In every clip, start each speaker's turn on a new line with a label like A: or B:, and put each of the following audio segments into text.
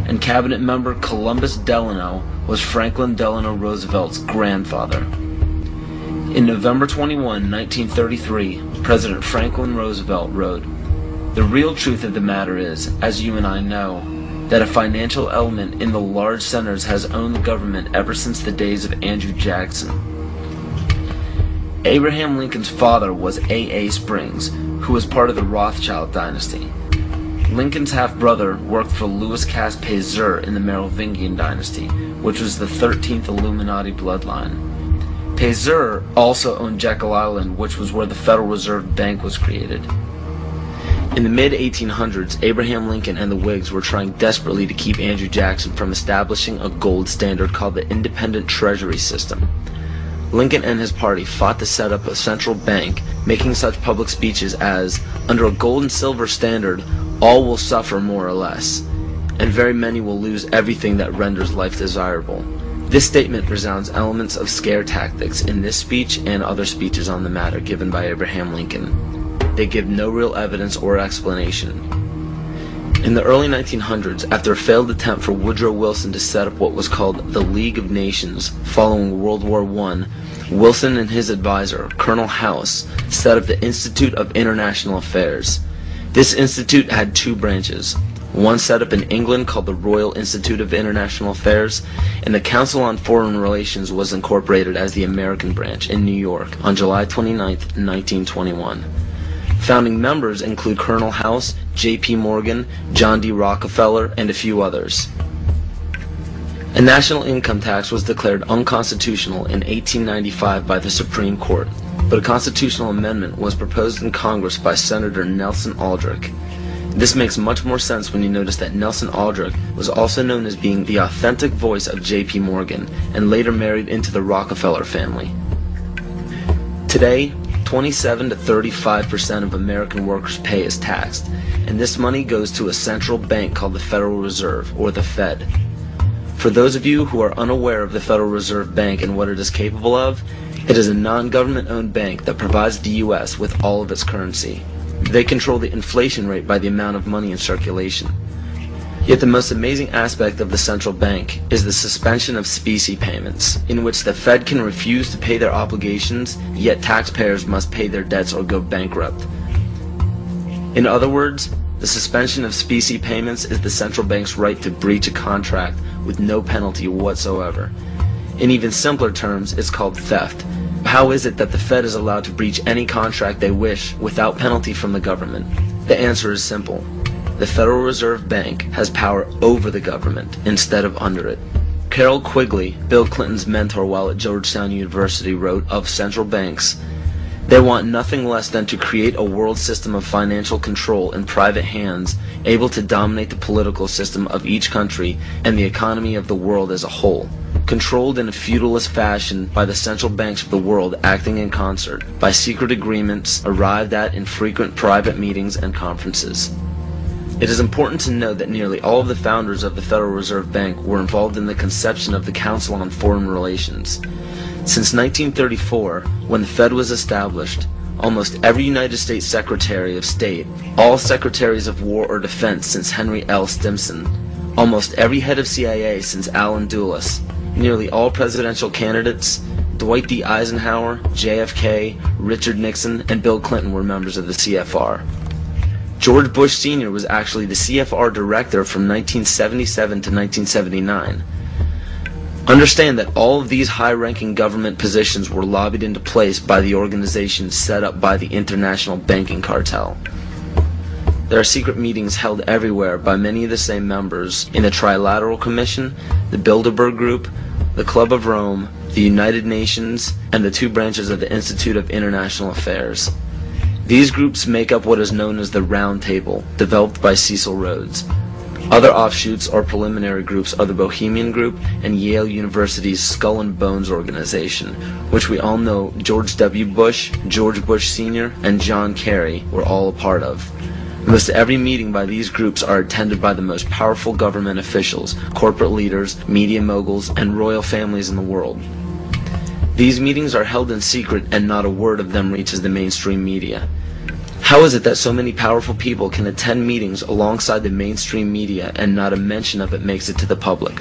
A: and cabinet member Columbus Delano was Franklin Delano Roosevelt's grandfather. In November 21, 1933, President Franklin Roosevelt wrote, "The real truth of the matter is, as you and I know, that a financial element in the large centers has owned the government ever since the days of Andrew Jackson." Abraham Lincoln's father was A.A. Springs, who was part of the Rothschild dynasty. Lincoln's half-brother worked for Louis Cass Pasteur in the Merovingian dynasty, which was the 13th Illuminati bloodline. Pasteur also owned Jekyll Island, which was where the Federal Reserve Bank was created. In the mid-1800s, Abraham Lincoln and the Whigs were trying desperately to keep Andrew Jackson from establishing a gold standard called the Independent Treasury System. Lincoln and his party fought to set up a central bank, making such public speeches as, "Under a gold and silver standard, all will suffer more or less, and very many will lose everything that renders life desirable." This statement resounds elements of scare tactics in this speech and other speeches on the matter given by Abraham Lincoln. They give no real evidence or explanation. In the early 1900s, after a failed attempt for Woodrow Wilson to set up what was called the League of Nations following World War I, Wilson and his advisor, Colonel House, set up the Institute of International Affairs. This institute had two branches, one set up in England called the Royal Institute of International Affairs, and the Council on Foreign Relations was incorporated as the American branch in New York on July 29, 1921. Founding members include Colonel House, J.P. Morgan, John D. Rockefeller, and a few others. A national income tax was declared unconstitutional in 1895 by the Supreme Court, but a constitutional amendment was proposed in Congress by Senator Nelson Aldrich. This makes much more sense when you notice that Nelson Aldrich was also known as being the authentic voice of J.P. Morgan and later married into the Rockefeller family. Today, 27 to 35% of American workers' pay is taxed, and this money goes to a central bank called the Federal Reserve, or the Fed. For those of you who are unaware of the Federal Reserve Bank and what it is capable of, it is a non-government-owned bank that provides the U.S. with all of its currency. They control the inflation rate by the amount of money in circulation. Yet the most amazing aspect of the central bank is the suspension of specie payments, in which the Fed can refuse to pay their obligations, yet taxpayers must pay their debts or go bankrupt. In other words, the suspension of specie payments is the central bank's right to breach a contract with no penalty whatsoever. In even simpler terms, it's called theft. How is it that the Fed is allowed to breach any contract they wish without penalty from the government? The answer is simple. The Federal Reserve Bank has power over the government instead of under it. Carroll Quigley, Bill Clinton's mentor while at Georgetown University, wrote of central banks, "They want nothing less than to create a world system of financial control in private hands, able to dominate the political system of each country and the economy of the world as a whole, controlled in a feudalist fashion by the central banks of the world acting in concert, by secret agreements arrived at in frequent private meetings and conferences." It is important to note that nearly all of the founders of the Federal Reserve Bank were involved in the conception of the Council on Foreign Relations. Since 1934, when the Fed was established, almost every United States Secretary of State, all Secretaries of War or Defense since Henry L. Stimson, almost every head of CIA since Allen Dulles, nearly all presidential candidates, Dwight D. Eisenhower, JFK, Richard Nixon, and Bill Clinton were members of the CFR. George Bush Sr. was actually the CFR director from 1977 to 1979. Understand that all of these high-ranking government positions were lobbied into place by the organization set up by the International Banking Cartel. There are secret meetings held everywhere by many of the same members in the Trilateral Commission, the Bilderberg Group, the Club of Rome, the United Nations, and the two branches of the Institute of International Affairs. These groups make up what is known as the Round Table, developed by Cecil Rhodes. Other offshoots or preliminary groups are the Bohemian Group and Yale University's Skull and Bones organization, which we all know George W. Bush, George Bush Sr., and John Kerry were all a part of. Most every meeting by these groups are attended by the most powerful government officials, corporate leaders, media moguls, and royal families in the world. These meetings are held in secret and not a word of them reaches the mainstream media. How is it that so many powerful people can attend meetings alongside the mainstream media and not a mention of it makes it to the public?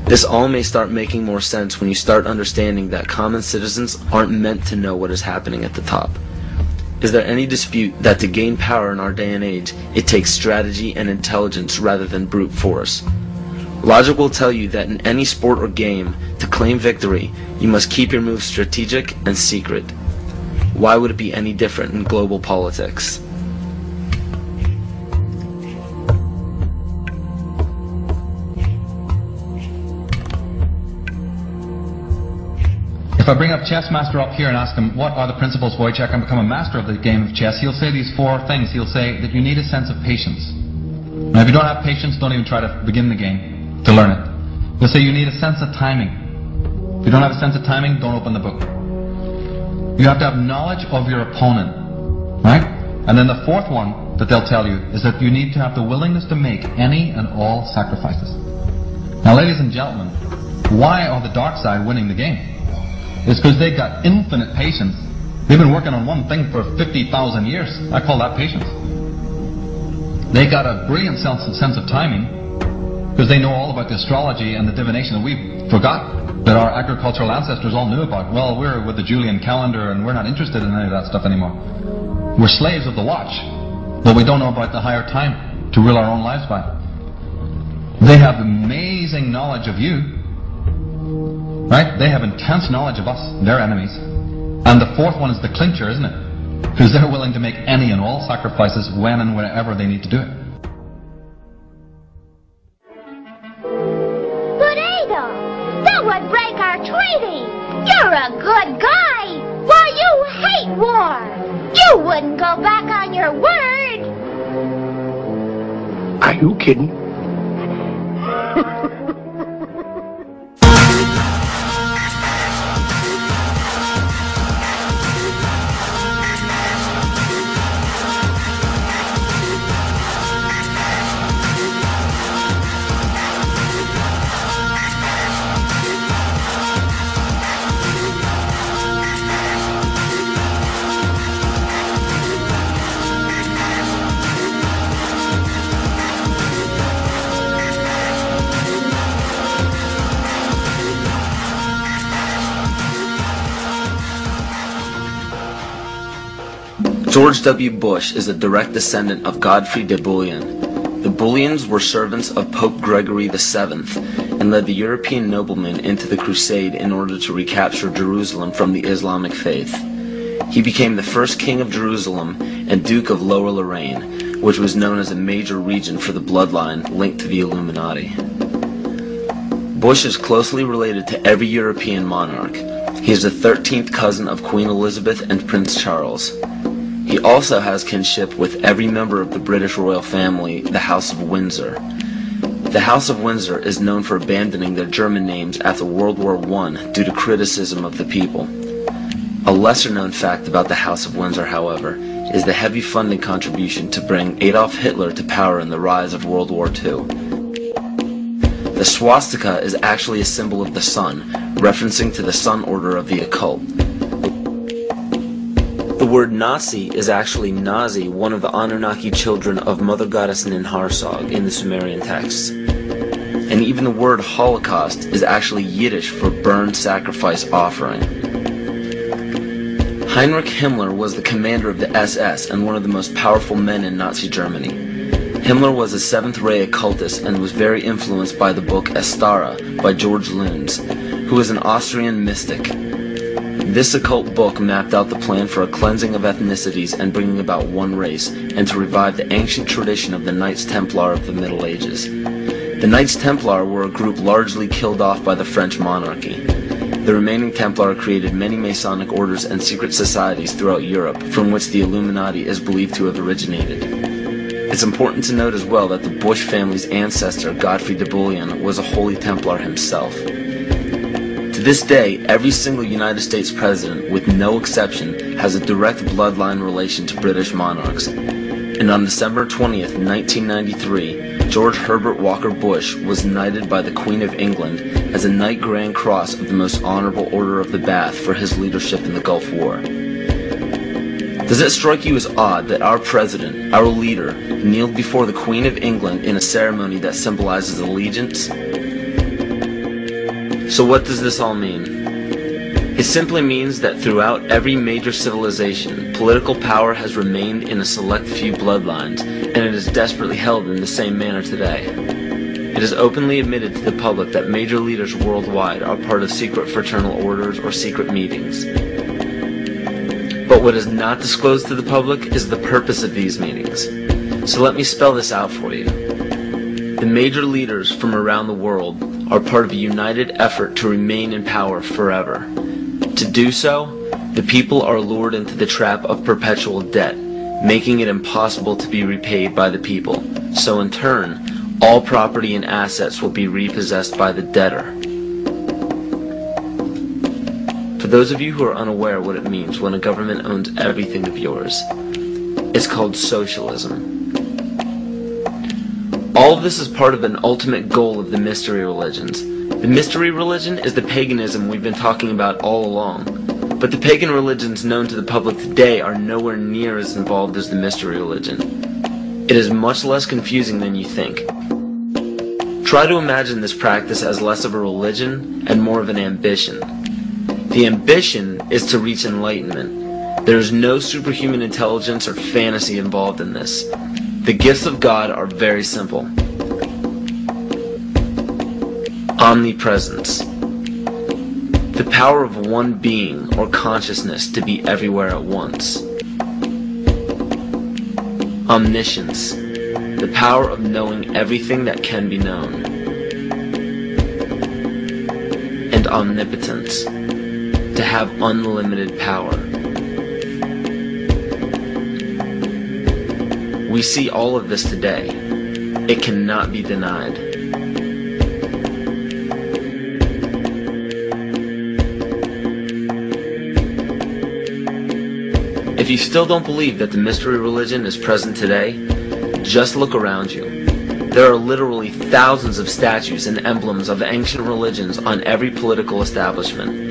A: This all may start making more sense when you start understanding that common citizens aren't meant to know what is happening at the top. Is there any dispute that to gain power in our day and age, it takes strategy and intelligence rather than brute force? Logic will tell you that in any sport or game, to claim victory, you must keep your moves strategic and secret. Why would it be any different in global politics?
B: If I bring up Chess Master up here and ask him, what are the principles by which I can become a master of the game of chess, he'll say these 4 things. He'll say that you need a sense of patience. Now, if you don't have patience, don't even try to begin the game to learn it. He'll say you need a sense of timing. If you don't have a sense of timing, don't open the book. You have to have knowledge of your opponent, right? And then the 4th one that they'll tell you is that you need to have the willingness to make any and all sacrifices. Now, ladies and gentlemen, why are the dark side winning the game? It's because they've got infinite patience. They've been working on one thing for 50,000 years. I call that patience. They got a brilliant sense of timing because they know all about the astrology and the divination that we forgot, that our agricultural ancestors all knew about. Well, we're with the Julian calendar and we're not interested in any of that stuff anymore. We're slaves of the watch, but we don't know about the higher time to rule our own lives by. They have amazing knowledge of you. Right? They have intense knowledge of us, their enemies. And the 4th one is the clincher, isn't it? Because they're willing to make any and all sacrifices when and wherever they need to do it.
C: But Ada, that would break our treaty. You're a good guy. Why, you hate war. You wouldn't go back on your word.
D: Are you kidding?
A: George W. Bush is a direct descendant of Godfrey de Bouillon. The Bouillons were servants of Pope Gregory VII and led the European noblemen into the crusade in order to recapture Jerusalem from the Islamic faith. He became the first king of Jerusalem and Duke of Lower Lorraine, which was known as a major region for the bloodline linked to the Illuminati. Bush is closely related to every European monarch. He is the 13th cousin of Queen Elizabeth and Prince Charles. He also has kinship with every member of the British royal family, the House of Windsor. The House of Windsor is known for abandoning their German names after World War I due to criticism of the people. A lesser-known fact about the House of Windsor, however, is the heavy funding contribution to bring Adolf Hitler to power in the rise of World War II. The swastika is actually a symbol of the sun, referencing to the Sun Order of the occult. The word Nazi is actually Nazi, one of the Anunnaki children of Mother Goddess Ninharsog in the Sumerian texts. And even the word Holocaust is actually Yiddish for burned sacrifice offering. Heinrich Himmler was the commander of the SS and one of the most powerful men in Nazi Germany. Himmler was a seventh-ray occultist and was very influenced by the book Astara by George Luns, who was an Austrian mystic. This occult book mapped out the plan for a cleansing of ethnicities and bringing about one race, and to revive the ancient tradition of the Knights Templar of the Middle Ages. The Knights Templar were a group largely killed off by the French monarchy. The remaining Templar created many Masonic orders and secret societies throughout Europe, from which the Illuminati is believed to have originated. It's important to note as well that the Bush family's ancestor, Godfrey de Bouillon, was a Holy Templar himself. To this day, every single United States president, with no exception, has a direct bloodline relation to British monarchs. And on December 20th, 1993, George Herbert Walker Bush was knighted by the Queen of England as a Knight Grand Cross of the Most Honorable Order of the Bath for his leadership in the Gulf War. Does it strike you as odd that our president, our leader, kneeled before the Queen of England in a ceremony that symbolizes allegiance? So what does this all mean? It simply means that throughout every major civilization, political power has remained in a select few bloodlines, and it is desperately held in the same manner today. It is openly admitted to the public that major leaders worldwide are part of secret fraternal orders or secret meetings. But what is not disclosed to the public is the purpose of these meetings. So let me spell this out for you. The major leaders from around the world are part of a united effort to remain in power forever. To do so, the people are lured into the trap of perpetual debt, making it impossible to be repaid by the people. So in turn, all property and assets will be repossessed by the debtor. For those of you who are unaware what it means when a government owns everything of yours, it's called socialism. All of this is part of an ultimate goal of the mystery religions. The mystery religion is the paganism we've been talking about all along, but the pagan religions known to the public today are nowhere near as involved as the mystery religion. It is much less confusing than you think. Try to imagine this practice as less of a religion and more of an ambition. The ambition is to reach enlightenment. There is no superhuman intelligence or fantasy involved in this. The gifts of God are very simple. Omnipresence. The power of one being or consciousness to be everywhere at once. Omniscience. The power of knowing everything that can be known. And omnipotence. To have unlimited power. We see all of this today. It cannot be denied. If you still don't believe that the mystery religion is present today, just look around you. There are literally thousands of statues and emblems of ancient religions on every political establishment.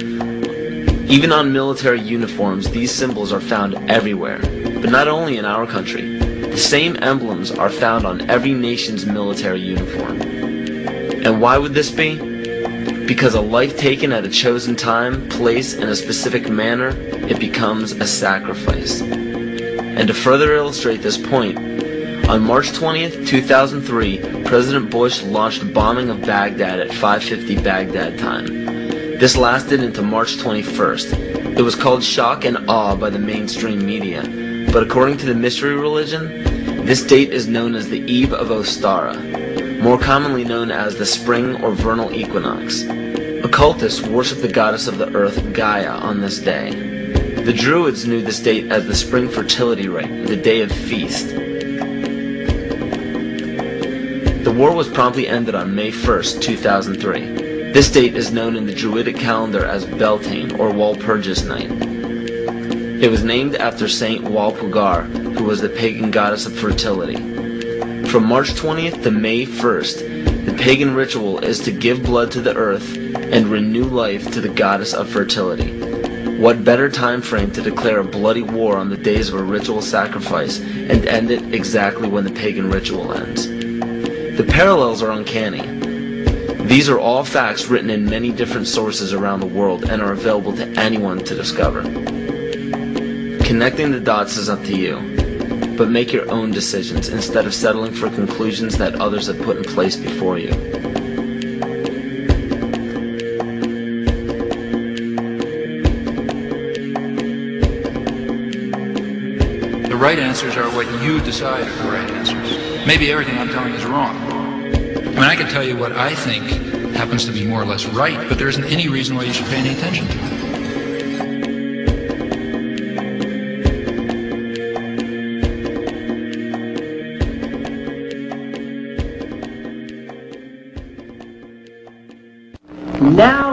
A: Even on military uniforms, these symbols are found everywhere, but not only in our country. The same emblems are found on every nation's military uniform. And why would this be? Because a life taken at a chosen time, place, and a specific manner, it becomes a sacrifice. And to further illustrate this point, on March 20th, 2003, President Bush launched a bombing of Baghdad at 5:50 Baghdad time. This lasted into March 21st. It was called shock and awe by the mainstream media, but according to the mystery religion, this date is known as the Eve of Ostara, more commonly known as the spring or vernal equinox. Occultists worship the goddess of the earth, Gaia, on this day. The Druids knew this date as the spring fertility rite, the day of feast. The war was promptly ended on May 1st, 2003. This date is known in the Druidic calendar as Beltane, or Walpurgis Night. It was named after Saint Walpurga, who was the pagan goddess of fertility. From March 20th to May 1st, the pagan ritual is to give blood to the earth and renew life to the goddess of fertility. What better time frame to declare a bloody war on the days of a ritual sacrifice and end it exactly when the pagan ritual ends? The parallels are uncanny. These are all facts written in many different sources around the world and are available to anyone to discover. Connecting the dots is up to you, but make your own decisions instead of settling for conclusions that others have put in place before you.
D: The right answers are what you decide are the right answers. Maybe everything I'm telling you is wrong. I mean, I can tell you what I think happens to be more or less right, but there isn't any reason why you should pay any attention to it.
E: Now